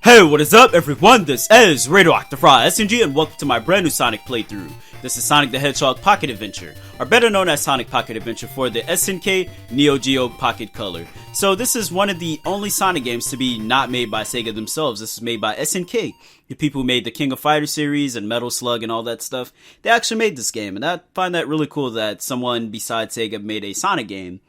Hey, what is up everyone? This is Radioactive Raw SNG and welcome to my brand new Sonic playthrough. This is Sonic the Hedgehog Pocket Adventure, or better known as Sonic Pocket Adventure for the SNK Neo Geo Pocket Color. So this is one of the only Sonic games to be not made by SEGA themselves. This is made by SNK, the people who made the King of Fighters series and Metal Slug and all that stuff. They actually made this game, and I find that really cool that someone besides SEGA made a Sonic game.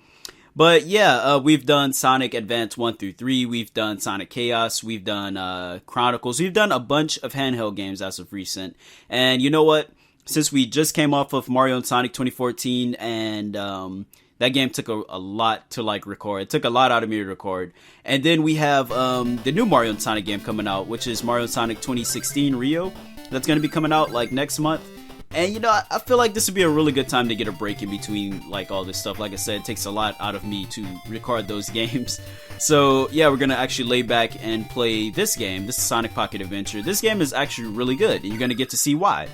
But yeah, we've done Sonic Advance 1 through 3, we've done Sonic Chaos, we've done Chronicles, we've done a bunch of handheld games as of recent. And you know what? Since we just came off of Mario and Sonic 2014, and that game took a lot to record. It took a lot out of me to record. And then we have the new Mario and Sonic game coming out, which is Mario and Sonic 2016 Rio. That's going to be coming out next month. And you know, I feel like this would be a really good time to get a break in between all this stuff. Like I said, it takes a lot out of me to record those games. So yeah, we're gonna actually lay back and play this game. This is Sonic Pocket Adventure. This game is actually really good, and you're gonna get to see why.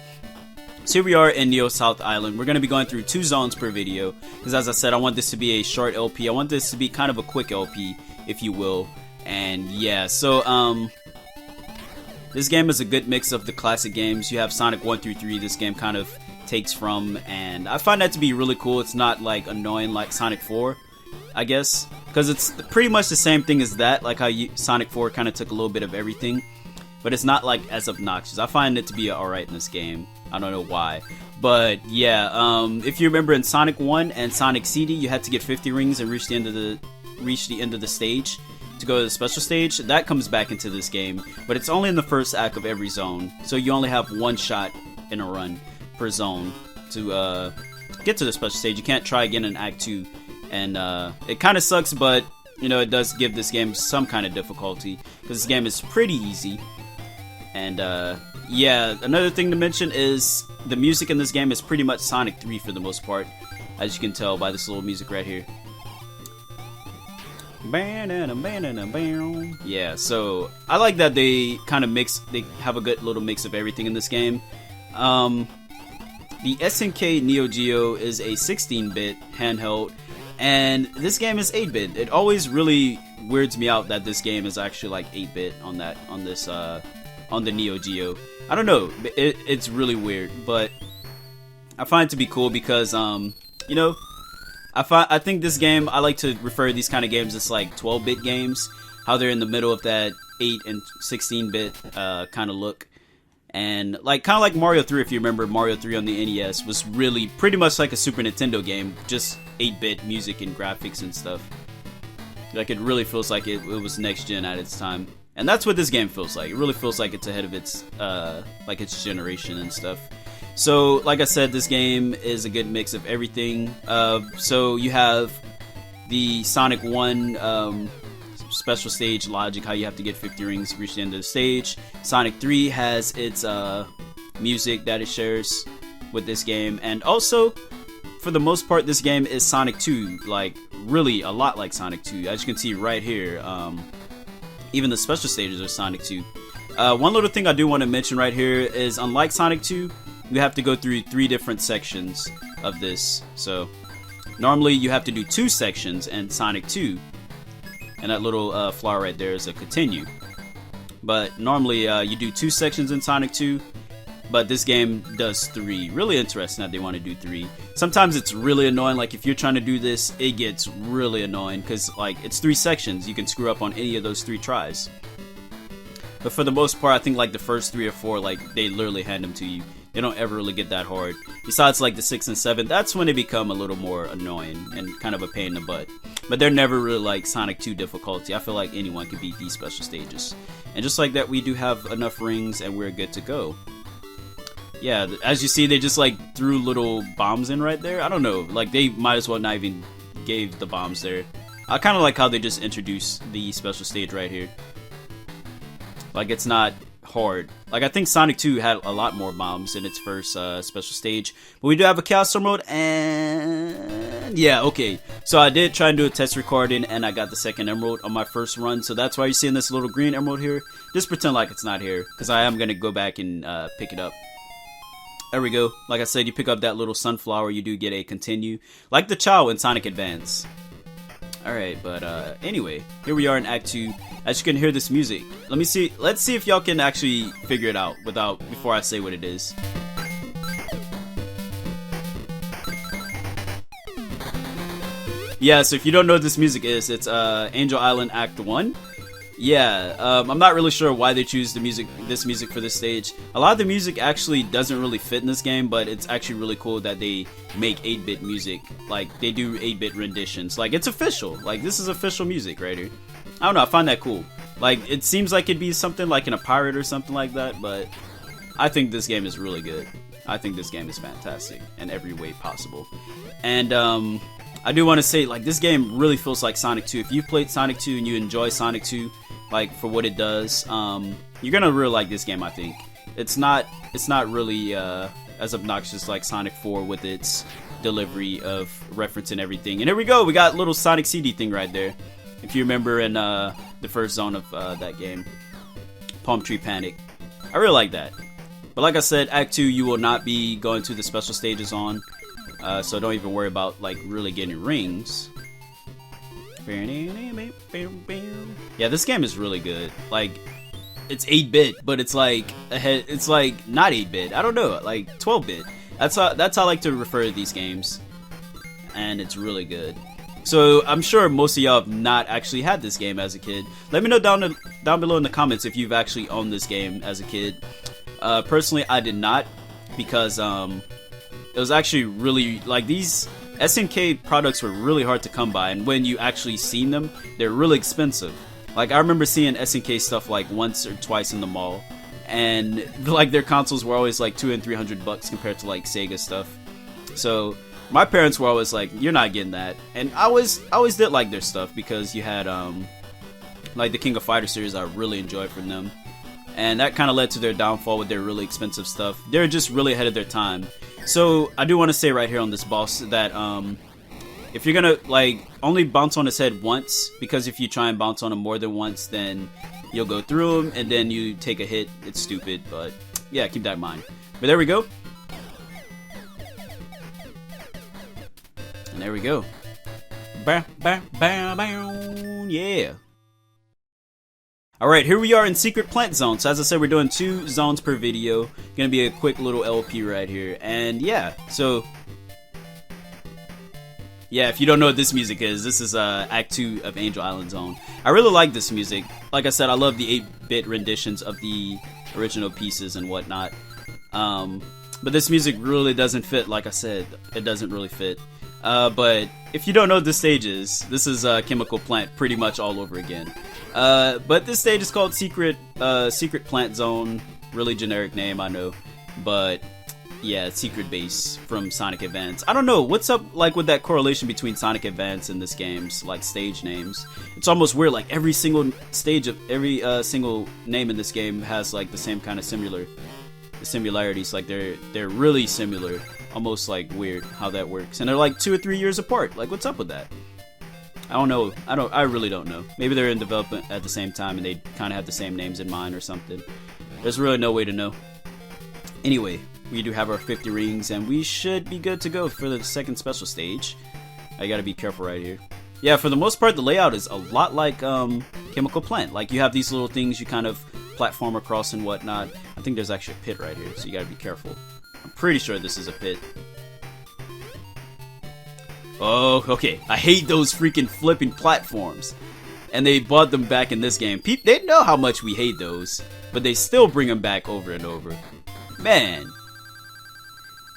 So here we are in Neo South Island. We're gonna be going through 2 zones per video, because as I said, I want this to be a short LP. I want this to be kind of a quick LP, if you will. And yeah, so this game is a good mix of the classic games. You have Sonic 1 through 3, this game kind of takes from, and I find that to be really cool. It's not annoying like Sonic 4, I guess, because it's pretty much the same thing as that, like how Sonic 4 kind of took a little bit of everything, but it's not as obnoxious. I find it to be alright in this game. I don't know why. But yeah, if you remember in Sonic 1 and Sonic CD, you had to get 50 rings and reach the end of the stage to go to the special stage. That comes back into this game, but it's only in the first act of every zone, so you only have one shot in a run per zone to get to the special stage. You can't try again in Act 2, and it kind of sucks, but you know, it does give this game some kind of difficulty, because this game is pretty easy. And yeah, another thing to mention is the music in this game is pretty much Sonic 3 for the most part, as you can tell by this little music right here. Yeah, so I like that they kind of they have a good little mix of everything in this game. The SNK Neo Geo is a 16-bit handheld, and this game is 8-bit. It always really weirds me out that this game is actually 8-bit on the Neo Geo. I don't know, it's really weird, but I find it to be cool because you know, I think this game, I like to refer to these kind of games as 12-bit games, how they're in the middle of that 8 and 16-bit kind of look. And kind of like Mario 3, if you remember, Mario 3 on the NES was really pretty much like a Super Nintendo game, just 8-bit music and graphics and stuff. It really feels like it was next gen at its time. And that's what this game feels like. It really feels like it's ahead of its its generation and stuff. So, like I said, this game is a good mix of everything. So you have the Sonic 1 special stage logic, how you have to get 50 rings to reach the end of the stage. Sonic 3 has its music that it shares with this game. And also, for the most part, this game is Sonic 2, really a lot like Sonic 2. As you can see right here, even the special stages are Sonic 2. One little thing I do want to mention right here is, unlike Sonic 2, you have to go through 3 different sections of this. So normally you have to do 2 sections in Sonic 2, and that little flower right there is a continue. But normally you do 2 sections in Sonic 2, but this game does 3. Really interesting that they want to do 3. Sometimes it's really annoying, if you're trying to do this, it gets really annoying, because it's 3 sections. You can screw up on any of those 3 tries. But for the most part, I think the first 3 or 4, they literally hand them to you. They don't ever really get that hard. Besides the 6th and 7th, that's when they become a little more annoying and kind of a pain in the butt. But they're never really Sonic 2 difficulty. I feel like anyone can beat these special stages. And just like that, we do have enough rings and we're good to go. Yeah, as you see, they just threw little bombs in right there. I don't know, they might as well not even gave the bombs there. I kind of like how they just introduced the special stage right here. It's not hard. I think Sonic 2 had a lot more bombs in its first special stage, but we do have a Chaos mode, and yeah, okay. So I did try and do a test recording, and I got the 2nd emerald on my first run, so that's why you're seeing this little green emerald here. Just pretend like it's not here, because I am going to go back and pick it up. There we go. Like I said, you pick up that little sunflower, you do get a continue, like the Chow in Sonic Advance. Alright, but anyway, here we are in Act 2. As you can hear this music. Let's see if y'all can actually figure it out before I say what it is. Yeah, so if you don't know what this music is, it's Angel Island Act 1. Yeah, I'm not really sure why they choose this music for this stage. A lot of the music actually doesn't really fit in this game, but it's actually really cool that they make 8-bit music. Like, they do 8-bit renditions. Like, it's official. Like, this is official music right here. I don't know, I find that cool. Like, it seems like it'd be something like in a pirate or something like that, but I think this game is really good. I think this game is fantastic in every way possible. And, I do want to say, like, this game really feels like Sonic 2. If you've played Sonic 2 and you enjoy Sonic 2, like, for what it does, you're gonna really like this game, I think. It's not really as obnoxious like Sonic 4 with its delivery of reference and everything. And here we go, we got little Sonic CD thing right there. If you remember in the first zone of that game, Palm Tree Panic. I really like that. But like I said, Act 2 you will not be going to the special stages on. So don't even worry about like really getting rings. Yeah, this game is really good. Like, it's 8-bit, but it's like it's like not 8-bit. I don't know, like 12-bit. That's how I like to refer to these games, and it's really good. So I'm sure most of y'all have not actually had this game as a kid. Let me know down below in the comments if you've actually owned this game as a kid. Personally, I did not, because it was actually really, like, these SNK products were really hard to come by, and when you actually seen them, they're really expensive. Like, I remember seeing SNK stuff like once or twice in the mall, and like their consoles were always like $200 and $300 compared to like Sega stuff. So my parents were always like, "You're not getting that," and I always did like their stuff, because you had like the King of Fighters series I really enjoyed from them, and that kind of led to their downfall with their really expensive stuff. They're just really ahead of their time. So I do want to say right here on this boss that if you're gonna like only bounce on his head once, because if you try and bounce on him more than once, then you'll go through him and then you take a hit. It's stupid, but yeah, keep that in mind. But there we go. And there we go. Bah, bah, bah, bah, yeah. Alright, here we are in Secret Plant Zone. So as I said, we're doing 2 zones per video. Gonna be a quick little LP right here. And yeah, so yeah, if you don't know what this music is, this is Act 2 of Angel Island Zone. I really like this music. Like I said, I love the 8-bit renditions of the original pieces and whatnot. But this music really doesn't fit, like I said. It doesn't really fit. But if you don't know what this stage is, this is Chemical Plant pretty much all over again. But this stage is called Secret Plant Zone. Really generic name, I know. But yeah, Secret Base from Sonic Advance. I don't know, what's up like with that correlation between Sonic Advance and this game's like stage names? It's almost weird, like every single stage of every single name in this game has like the same kind of similarities. Like they're really similar. Almost like weird how that works. And they're like 2 or 3 years apart. Like, what's up with that? I don't know. I really don't know. Maybe they're in development at the same time and they kind of have the same names in mind or something. There's really no way to know. Anyway, we do have our 50 rings and we should be good to go for the second special stage. I gotta be careful right here. Yeah, for the most part, the layout is a lot like Chemical Plant. Like, you have these little things you kind of platform across and whatnot. I think there's actually a pit right here, so you gotta be careful. I'm pretty sure this is a pit. Oh, okay. I hate those freaking flipping platforms. And they brought them back in this game. They know how much we hate those, but they still bring them back over and over. Man.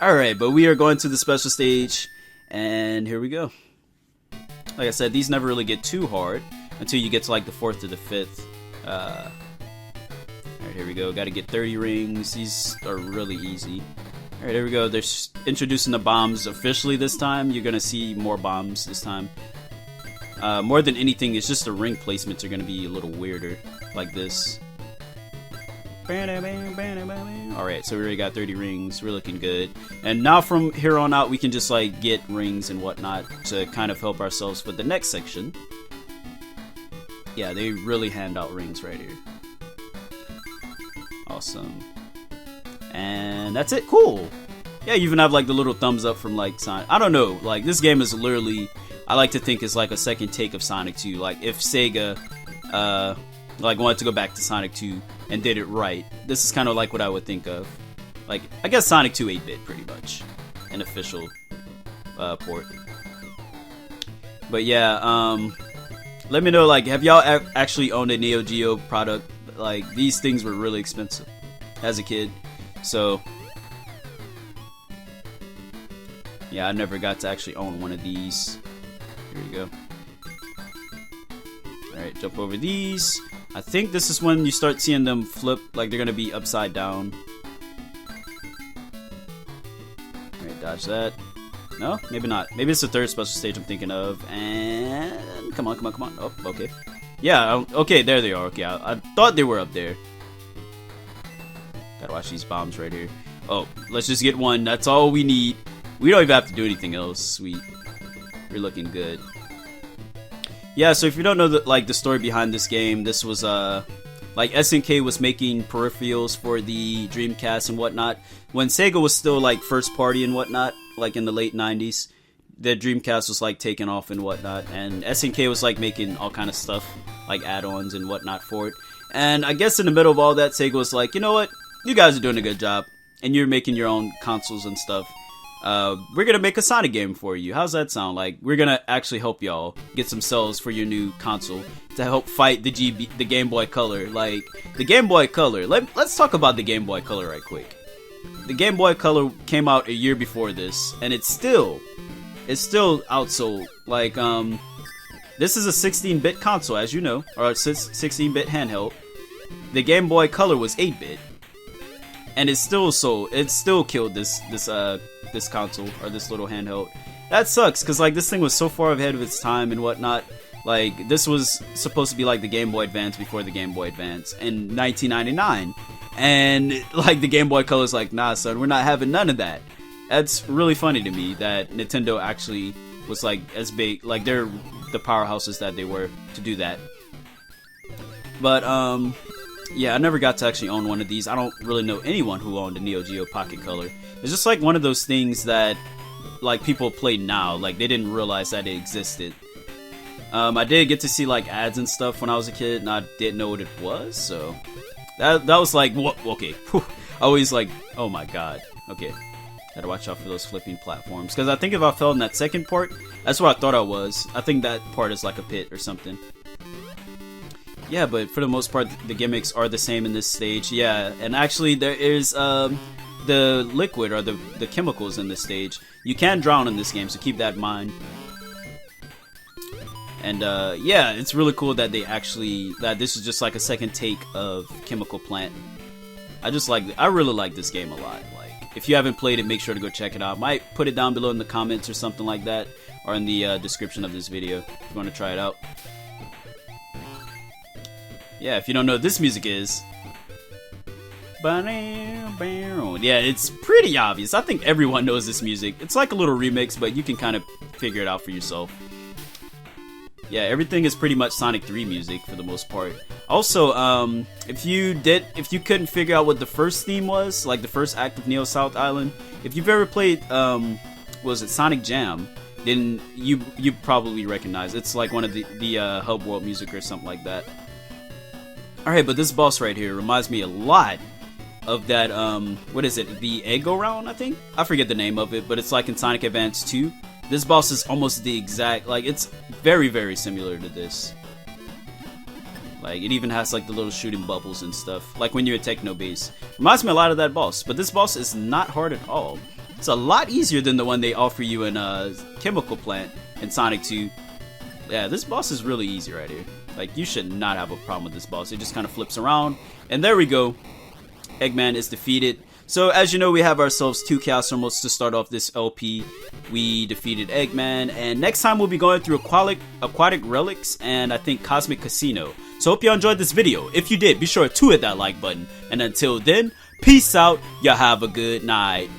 Alright, but we are going to the special stage, and here we go. Like I said, these never really get too hard until you get to like the 4th or the 5th. Alright, here we go. Gotta get 30 rings. These are really easy. Alright, here we go. They're introducing the bombs officially this time. You're gonna see more bombs this time. More than anything, it's just the ring placements are gonna be a little weirder. Like this. Alright, so we already got 30 rings. We're looking good. And now from here on out, we can just like get rings and whatnot to kind of help ourselves with the next section. Yeah, they really hand out rings right here. Awesome. And that's it. Cool. Yeah, you even have like the little thumbs up from like Sonic. I don't know. Like, this game is literally I like to think is like a second take of Sonic 2. Like if Sega like wanted to go back to Sonic 2 and did it right, this is kind of like what I would think of. Like I guess Sonic 2 8-bit pretty much, an official port. But yeah, let me know, like, have y'all actually owned a Neo Geo product? Like, these things were really expensive as a kid. So, yeah, I never got to actually own one of these. Here we go. Alright, jump over these. I think this is when you start seeing them flip, like they're going to be upside down. Alright, dodge that. No, maybe not. Maybe it's the third special stage I'm thinking of. And come on, come on, come on. Oh, okay. Yeah, okay, there they are. Okay, I thought they were up there. Gotta watch these bombs right here. Oh, let's just get one. That's all we need. We don't even have to do anything else. Sweet. We're looking good. Yeah, so if you don't know the story behind this game, this was like SNK was making peripherals for the Dreamcast and whatnot. When Sega was still like first party and whatnot, like in the late 90s, the Dreamcast was like taking off and whatnot, and SNK was like making all kind of stuff, like add-ons and whatnot for it. And I guess in the middle of all that, Sega was like, you know what, you guys are doing a good job, and you're making your own consoles and stuff. We're gonna make a Sonic game for you. How's that sound? Like, we're gonna actually help y'all get some sales for your new console to help fight the Game Boy Color. Like, the Game Boy Color. Let's talk about the Game Boy Color right quick. The Game Boy Color came out a year before this, and it's still outsold. Like, this is a 16-bit console, as you know, or a 16-bit handheld. The Game Boy Color was 8-bit, and it still killed this console, or this little handheld. That sucks, because like this thing was so far ahead of its time and whatnot. Like, this was supposed to be like the Game Boy Advance before the Game Boy Advance in 1999, and like the Game Boy Color's like, nah son, we're not having none of that. That's really funny to me that Nintendo actually was like as big, like they're the powerhouses that they were to do that. But yeah, I never got to actually own one of these. I don't really know anyone who owned a Neo Geo Pocket Color. It's just like one of those things that like people play now, like they didn't realize that it existed. I did get to see like ads and stuff when I was a kid, and I didn't know what it was, so that was like, what? Okay, whew. I was like, oh my god, okay. Gotta watch out for those flipping platforms, because I think if I fell in that second part, that's what I thought I was. I think that part is like a pit or something. Yeah, but for the most part, the gimmicks are the same in this stage. Yeah, and actually there is the liquid or the chemicals in this stage. You can drown in this game, so keep that in mind. And yeah, it's really cool that that this is just like a second take of Chemical Plant. I really like this game a lot. Like, if you haven't played it, make sure to go check it out. Might put it down below in the comments or something like that, or in the description of this video if you want to try it out. Yeah, if you don't know what this music is, yeah, it's pretty obvious. I think everyone knows this music. It's like a little remix, but you can kind of figure it out for yourself. Yeah, everything is pretty much Sonic 3 music for the most part. Also, if you couldn't figure out what the first theme was, like the first act of Neo South Island, if you've ever played, was it Sonic Jam, then you probably recognize it. It's like one of the Hub World music or something like that. Alright, but this boss right here reminds me a lot of that, what is it, the Egg-O-Round, I think? I forget the name of it, but it's like in Sonic Advance 2. This boss is almost the exact, like, it's very, very similar to this. Like, it even has, like, the little shooting bubbles and stuff, like when you're at Techno Base. Reminds me a lot of that boss, but this boss is not hard at all. It's a lot easier than the one they offer you in Chemical Plant in Sonic 2. Yeah, this boss is really easy right here. Like, you should not have a problem with this boss. It just kind of flips around, and there we go. Eggman is defeated. So, as you know, we have ourselves 2 Chaos Emeralds to start off this LP. We defeated Eggman, and next time we'll be going through Aquatic Relics and I think Cosmic Casino. So, hope you enjoyed this video. If you did, be sure to hit that like button. And until then, peace out. Y'all have a good night.